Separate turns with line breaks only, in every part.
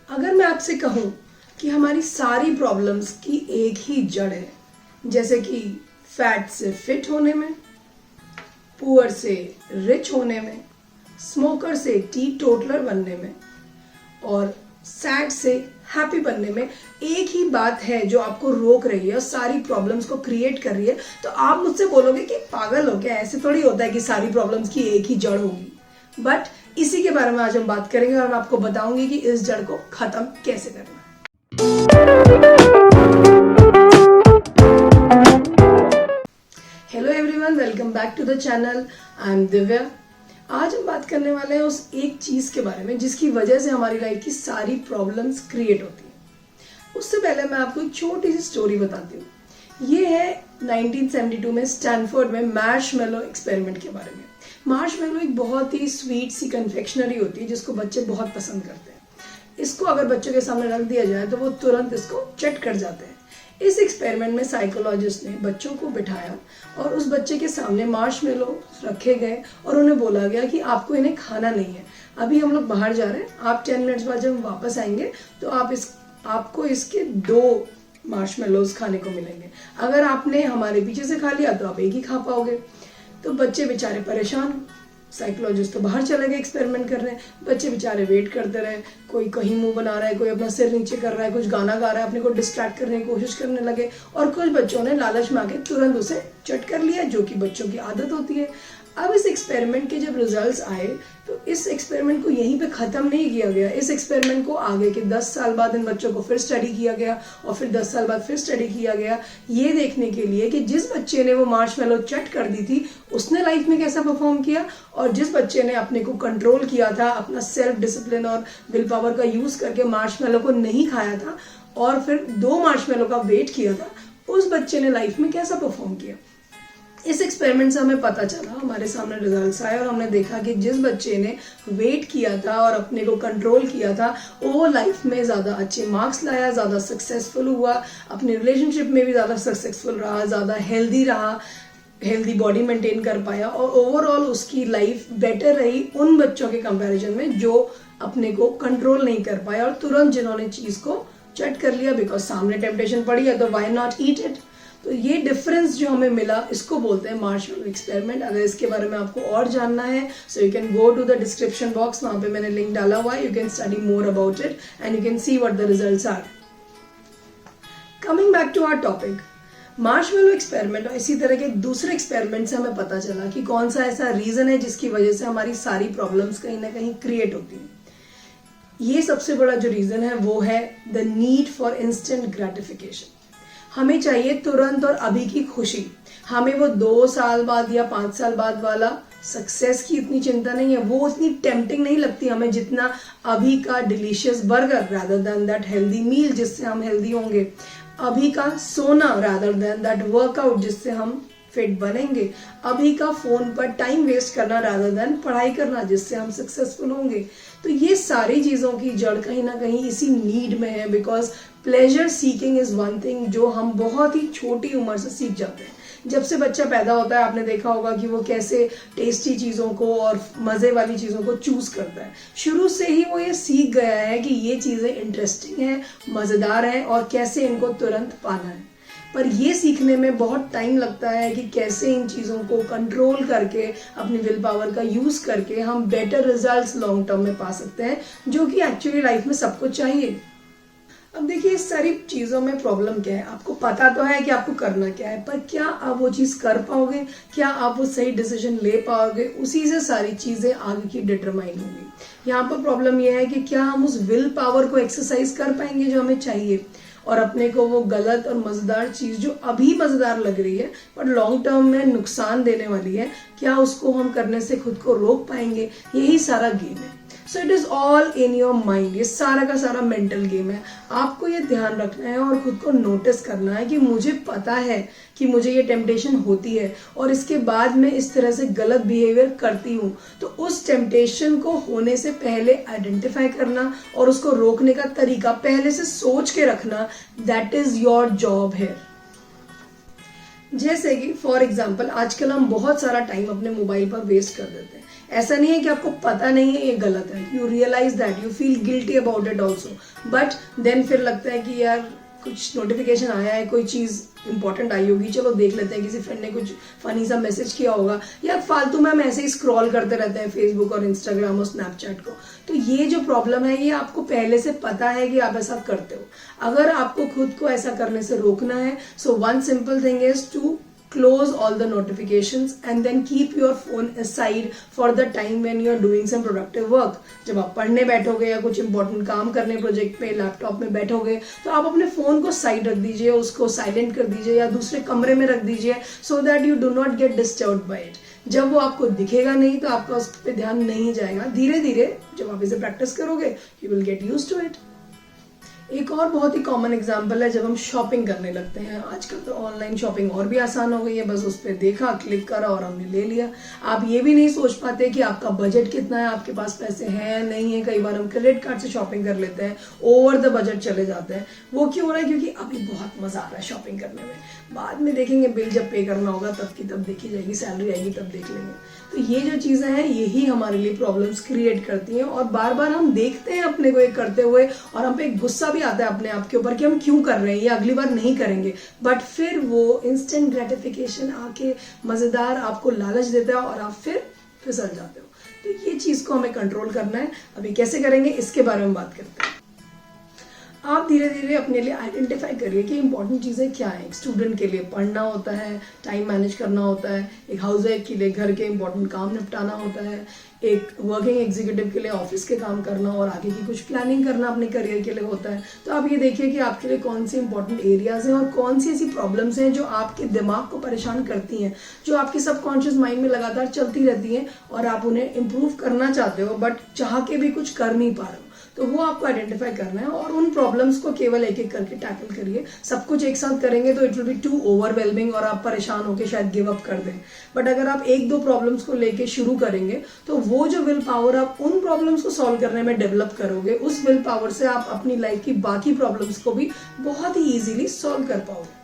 अगर मैं आपसे कहूँ कि हमारी सारी प्रॉब्लम्स की एक ही जड़ है, जैसे कि फैट से फिट होने में, पुअर से रिच होने में, स्मोकर से टी टोटलर बनने में और सैड से हैप्पी बनने में, एक ही बात है जो आपको रोक रही है और सारी प्रॉब्लम्स को क्रिएट कर रही है, तो आप मुझसे बोलोगे कि पागल हो क्या, ऐसे थोड़ी होता है कि सारी प्रॉब्लम्स की एक ही जड़ होगी। बट इसी के बारे में आज हम बात करेंगे और मैं आपको बताऊंगी कि इस जड़ को खत्म कैसे करना है। Hello everyone, welcome back to the channel. I am Divya. आज हम बात करने वाले हैं उस एक चीज के बारे में जिसकी वजह से हमारी लाइफ की सारी प्रॉब्लम्स क्रिएट होती है। उससे पहले मैं आपको एक छोटी सी स्टोरी बताती हूँ। ये है 1972 में स्टैनफोर्ड में मार्शमेलो एक्सपेरिमेंट के बारे में। मार्शमेलो एक बहुत ही स्वीट सी कन्फेक्शनरी होती है जिसको बच्चे बहुत पसंद करते हैं। इसको अगर बच्चों के सामने रख दिया जाए तो वो तुरंत इसको चट कर जाते हैं। इस एक्सपेरिमेंट में साइकोलॉजिस्ट ने बच्चों को बिठाया और उस बच्चे के सामने मार्शमेलो रखे गए और उन्हें बोला गया कि आपको इन्हें खाना नहीं है, अभी हम लोग बाहर जा रहे हैं, आप 10 मिनट्स बाद जब वापस आएंगे तो आपको इसके 2 मार्शमेलोज खाने को मिलेंगे। अगर आपने हमारे पीछे से खा लिया तो आप एक ही खा पाओगे। तो बच्चे बेचारे परेशान, साइकोलॉजिस्ट तो बाहर चले गए एक्सपेरिमेंट कर रहे हैं, बच्चे बेचारे वेट करते रहे। कोई कहीं मुंह बना रहा है, कोई अपना सिर नीचे कर रहा है, कुछ गाना गा रहा है, अपने को डिस्ट्रैक्ट करने की कोशिश करने लगे और कुछ बच्चों ने लालच में आके तुरंत उसे चट कर लिया, जो कि बच्चों की आदत होती है। अब इस एक्सपेरिमेंट के जब रिजल्ट्स आए तो इस एक्सपेरिमेंट को यहीं पे खत्म नहीं किया गया। इस एक्सपेरिमेंट को आगे के 10 साल बाद इन बच्चों को फिर स्टडी किया गया और फिर 10 साल बाद फिर स्टडी किया गया, ये देखने के लिए कि जिस बच्चे ने वो मार्शमेलो चट कर दी थी उसने लाइफ में कैसा परफॉर्म किया और जिस बच्चे ने अपने को कंट्रोल किया था, अपना सेल्फ डिसिप्लिन और विल पावर का यूज करके मार्शमेलो को नहीं खाया था और फिर 2 मार्शमेलो का वेट किया था, उस बच्चे ने लाइफ में कैसा परफॉर्म किया। इस एक्सपेरिमेंट से हमें पता चला, हमारे सामने रिजल्ट्स आए और हमने देखा कि जिस बच्चे ने वेट किया था और अपने को कंट्रोल किया था वो लाइफ में ज़्यादा अच्छे मार्क्स लाया, ज़्यादा सक्सेसफुल हुआ, अपने रिलेशनशिप में भी ज़्यादा सक्सेसफुल रहा, ज़्यादा हेल्दी रहा, हेल्दी बॉडी मेंटेन कर पाया और ओवरऑल उसकी लाइफ बेटर रही उन बच्चों के कंपैरिजन में जो अपने को कंट्रोल नहीं कर पाया और तुरंत जिन्होंने चीज़ को चट कर लिया बिकॉज सामने टेम्पटेशन पड़ी है तो व्हाई नॉट ईट इट। तो ये डिफरेंस जो हमें मिला इसको बोलते हैं मार्शमेलो एक्सपेरिमेंट। अगर इसके बारे में आपको और जानना है so you can go to the description box, वहां पे मैंने लिंक डाला हुआ है, you can study more about it and you can see what the results are. Coming back to our topic, marshmallow experiment और इसी तरह के दूसरे एक्सपेरिमेंट से हमें पता चला कि कौन सा ऐसा रीजन है जिसकी वजह से हमारी सारी प्रॉब्लम्स कहीं ना कहीं क्रिएट होती हैं। ये सबसे बड़ा जो रीजन है वो है the need for instant gratification. हमें चाहिए तुरंत और अभी की खुशी। हमें वो 2 साल बाद या 5 साल बाद वाला सक्सेस की इतनी चिंता नहीं है, वो उतनी टेम्पटिंग नहीं लगती हमें जितना अभी का delicious burger rather than that healthy meal जिससे हम हेल्दी होंगे, अभी का सोना रादर देन दैट वर्कआउट जिससे हम फिट बनेंगे, अभी का फोन पर टाइम वेस्ट करना रादर देन पढ़ाई करना जिससे हम सक्सेसफुल होंगे। तो ये सारी चीज़ों की जड़ कहीं ना कहीं इसी नीड में है because pleasure seeking is one thing जो हम बहुत ही छोटी उम्र से सीख जाते हैं। जब से बच्चा पैदा होता है आपने देखा होगा कि वो कैसे टेस्टी चीज़ों को और मज़े वाली चीज़ों को चूज करता है। शुरू से ही वो ये सीख गया है कि ये चीज़ें इंटरेस्टिंग हैं, मज़ेदार हैं और कैसे इनको तुरंत पाना है। पर ये सीखने में बहुत टाइम लगता है कि कैसे इन चीज़ों को कंट्रोल करके अपनी विल पावर का यूज़ करके हम बेटर रिजल्ट्स लॉन्ग टर्म में पा सकते हैं, जो कि एक्चुअली लाइफ में सबको चाहिए। अब देखिए इस सारी चीज़ों में प्रॉब्लम क्या है, आपको पता तो है कि आपको करना क्या है, पर क्या आप वो चीज़ कर पाओगे, क्या आप वो सही डिसीजन ले पाओगे, उसी से सारी चीज़ें आगे की डिटरमाइन होंगी। यहाँ पर प्रॉब्लम यह है कि क्या हम उस विल पावर को एक्सरसाइज कर पाएंगे जो हमें चाहिए और अपने को वो गलत और मज़ेदार चीज़ जो अभी मज़ेदार लग रही है पर लॉन्ग टर्म में नुकसान देने वाली है, क्या उसको हम करने से खुद को रोक पाएंगे। यही सारा गेम है। So it is all in your mind. ये सारा का सारा मेंटल गेम है। आपको ये ध्यान रखना है और खुद को नोटिस करना है कि मुझे पता है कि मुझे ये टेम्पटेशन होती है और इसके बाद मैं इस तरह से गलत बिहेवियर करती हूँ। तो उस टेम्पटेशन को होने से पहले आइडेंटिफाई करना और उसको रोकने का तरीका पहले से सोच के रखना, दैट इज योर जॉब है। जैसे कि फॉर एग्जाम्पल आजकल हम बहुत सारा टाइम अपने मोबाइल पर वेस्ट कर देते हैं। ऐसा नहीं है कि आपको पता नहीं है ये गलत है, you realize that, you feel guilty about it also, but then फिर लगता है कि यार कुछ नोटिफिकेशन आया है, कोई चीज़ इंपॉर्टेंट आई होगी, चलो देख लेते हैं, किसी फ्रेंड ने कुछ फनी सा मैसेज किया होगा, या फालतू में हम ऐसे ही स्क्रॉल करते रहते हैं फेसबुक और इंस्टाग्राम और स्नैपचैट को। तो ये जो प्रॉब्लम है ये आपको पहले से पता है कि आप ऐसा करते हो। अगर आपको खुद को ऐसा करने से रोकना है, so one simple thing is to close all the notifications and then keep your phone aside for the time when you are doing some productive work. जब आप पढ़ने बैठोगे या कुछ इंपॉर्टेंट काम करने प्रोजेक्ट पे लैपटॉप में बैठोगे तो आप अपने फोन को साइड रख दीजिए, उसको साइलेंट कर दीजिए या दूसरे कमरे में रख दीजिए, so that you do not get disturbed by it. जब वो आपको दिखेगा नहीं तो आपका उस पर ध्यान नहीं जाएगा। धीरे धीरे जब आप इसे प्रैक्टिस करोगे you will get used to it. एक और बहुत ही कॉमन एग्जाम्पल है जब हम शॉपिंग करने लगते हैं। आजकल तो ऑनलाइन शॉपिंग और भी आसान हो गई है, बस उस पर देखा, क्लिक करा और हमने ले लिया। आप ये भी नहीं सोच पाते कि आपका बजट कितना है, आपके पास पैसे हैं या नहीं है। कई बार हम क्रेडिट कार्ड से शॉपिंग कर लेते हैं, ओवर द बजट चले जाते हैं। वो क्यों हो रहा है? क्योंकि अभी बहुत मजा आ रहा है शॉपिंग करने में, बाद में देखेंगे, बिल जब पे करना होगा तब की तब देखी जाएगी, सैलरी आएगी तब देख लेंगे। तो ये जो चीजें हैं यही हमारे लिए प्रॉब्लम्स क्रिएट करती हैं, और बार बार हम देखते हैं अपने को ये करते हुए और हम पे गुस्सा भी आता है अपने आप के ऊपर कि हम क्यों कर रहे हैं, ये अगली बार नहीं करेंगे। बट फिर वो इंस्टेंट ग्रेटिफिकेशन आके मजेदार आपको लालच देता है और आप फिर फिसल जाते हो। तो ये चीज को हमें कंट्रोल करना है। अभी कैसे करेंगे इसके बारे में बात करते हैं। आप धीरे धीरे अपने लिए आइडेंटिफाई करिए कि इंपॉर्टेंट चीज़ें क्या हैं। एक स्टूडेंट के लिए पढ़ना होता है, टाइम मैनेज करना होता है, एक हाउसवाइफ के लिए घर के इंपॉर्टेंट काम निपटाना होता है, एक वर्किंग एग्जीक्यूटिव के लिए ऑफिस के काम करना और आगे की कुछ प्लानिंग करना अपने करियर के लिए होता है। तो आप ये देखिए कि आपके लिए कौन सी इंपॉर्टेंट एरियाज हैं और कौन सी ऐसी प्रॉब्लम्स हैं जो आपके दिमाग को परेशान करती हैं, जो आपके सबकॉन्शियस माइंड में लगातार चलती रहती हैं और आप उन्हें इम्प्रूव करना चाहते हो बट चाह के भी कुछ कर नहीं पा रहे हो। तो वो आपको आइडेंटिफाई करना है और उन प्रॉब्लम्स को केवल एक एक करके टैकल करिए। सब कुछ एक साथ करेंगे तो it will be too overwhelming और आप परेशान होकर शायद गिव अप कर दें। बट अगर आप एक दो प्रॉब्लम्स को लेके शुरू करेंगे तो वो जो विल पावर आप उन प्रॉब्लम्स को सॉल्व करने में डेवलप करोगे, उस विल पावर से आप अपनी लाइफ की बाकी प्रॉब्लम्स को भी बहुत ही ईजिली सॉल्व कर पाओगे।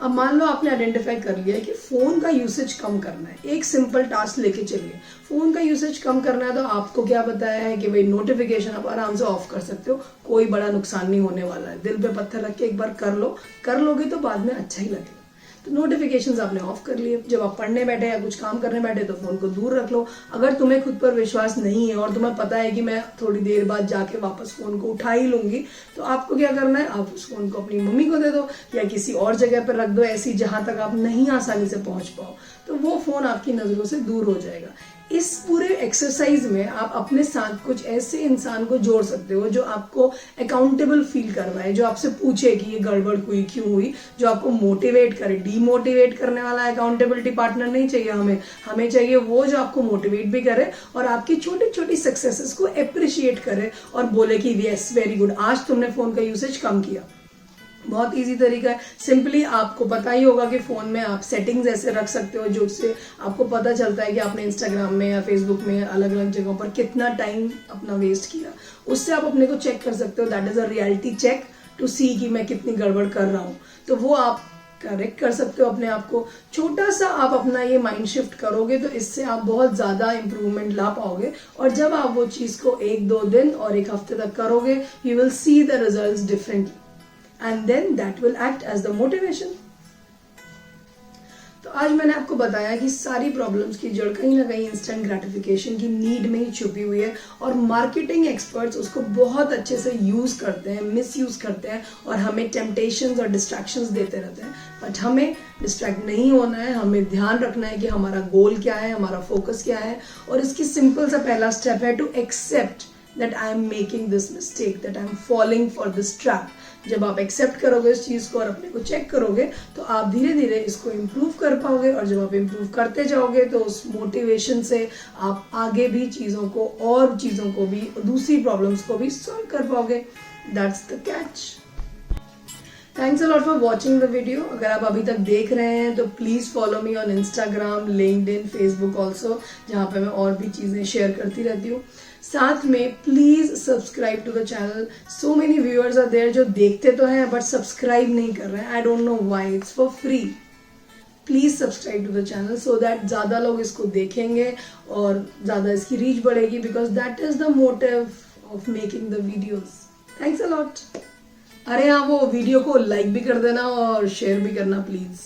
अब मान लो आपने आइडेंटिफाई कर लिया है कि फोन का यूसेज कम करना है, एक सिंपल टास्क लेके चलिए। फोन का यूसेज कम करना है तो आपको क्या बताया है कि भाई नोटिफिकेशन आप आराम से ऑफ कर सकते हो, कोई बड़ा नुकसान नहीं होने वाला है। दिल पे पत्थर रख के एक बार कर लोगे तो बाद में अच्छा ही लगेगा। तो नोटिफिकेशंस आपने ऑफ कर लिए। जब आप पढ़ने बैठे या कुछ काम करने बैठे तो फोन को दूर रख लो। अगर तुम्हें खुद पर विश्वास नहीं है और तुम्हें पता है कि मैं थोड़ी देर बाद जाके वापस फोन को उठा ही लूंगी, तो आपको क्या करना है, आप उस फोन को अपनी मम्मी को दे दो या किसी और जगह पर रख दो, ऐसी जहां तक आप नहीं आसानी से पहुंच पाओ। तो वो फोन आपकी नजरों से दूर हो जाएगा। इस पूरे एक्सरसाइज में आप अपने साथ कुछ ऐसे इंसान को जोड़ सकते हो जो आपको अकाउंटेबल फील करवाए, जो आपसे पूछे कि ये गड़बड़ हुई क्यों हुई, जो आपको मोटिवेट करे। डीमोटिवेट करने वाला अकाउंटेबिलिटी पार्टनर नहीं चाहिए हमें चाहिए वो जो आपको मोटिवेट भी करे और आपकी छोटी छोटी सक्सेसेस को अप्रिशिएट करे और बोले कि यस वेरी गुड, आज तुमने फोन का यूसेज कम किया। बहुत इजी तरीका है। सिंपली आपको पता ही होगा कि फोन में आप सेटिंग्स ऐसे रख सकते हो जो उससे आपको पता चलता है कि आपने इंस्टाग्राम में या फेसबुक में अलग अलग जगहों पर कितना टाइम अपना वेस्ट किया। उससे आप अपने को चेक कर सकते हो। That is a reality check to see कि मैं कितनी गड़बड़ कर रहा हूँ। तो वो आप करेक्ट कर सकते हो अपने आप को। छोटा सा आप अपना ये माइंड शिफ्ट करोगे तो इससे आप बहुत ज्यादा इंप्रूवमेंट ला पाओगे। और जब आप वो चीज को 1-2 दिन और 1 हफ्ते तक करोगे, you will see the results differently and then that will act as the motivation। तो आज मैंने आपको बताया कि सारी प्रॉब्लम्स की जड़ कहीं ना कहीं इंस्टेंट ग्रेटिफिकेशन की नीड में ही छुपी हुई है और मार्केटिंग एक्सपर्ट्स उसको बहुत अच्छे से यूज करते हैं, मिस यूज करते हैं और हमें टेम्पटेशंस और डिस्ट्रैक्शंस देते रहते हैं। बट हमें डिस्ट्रैक्ट नहीं होना है, हमें ध्यान रखना है कि हमारा गोल क्या है, हमारा फोकस क्या है। और इसकी सिंपल सा पहला स्टेप है to accept that I am making this mistake, that I am falling for this trap। जब आप एक्सेप्ट करोगे इस चीज को और अपने को चेक करोगे तो आप धीरे धीरे इसको इम्प्रूव कर पाओगे। और जब आप इम्प्रूव करते जाओगे तो उस मोटिवेशन से आप आगे भी चीजों को और चीजों को भी, दूसरी प्रॉब्लम्स को भी सॉल्व कर पाओगे। That's the catch. Thanks a lot for watching the video. अगर आप अभी तक देख रहे हैं तो please follow me on Instagram, LinkedIn, Facebook also, जहाँ पे मैं और भी चीजें शेयर करती रहती हूँ। साथ में please subscribe to the channel. So many viewers are there जो देखते तो हैं बट सब्सक्राइब नहीं कर रहे हैं। I don't know why. It's for free. Please subscribe to the channel so that ज़्यादा लोग इसको देखेंगे और ज़्यादा इसकी रीच बढ़ेगी, because that is the motive of making the videos. Thanks a lot. अरे हाँ, वो वीडियो को लाइक भी कर देना और शेयर भी करना प्लीज़।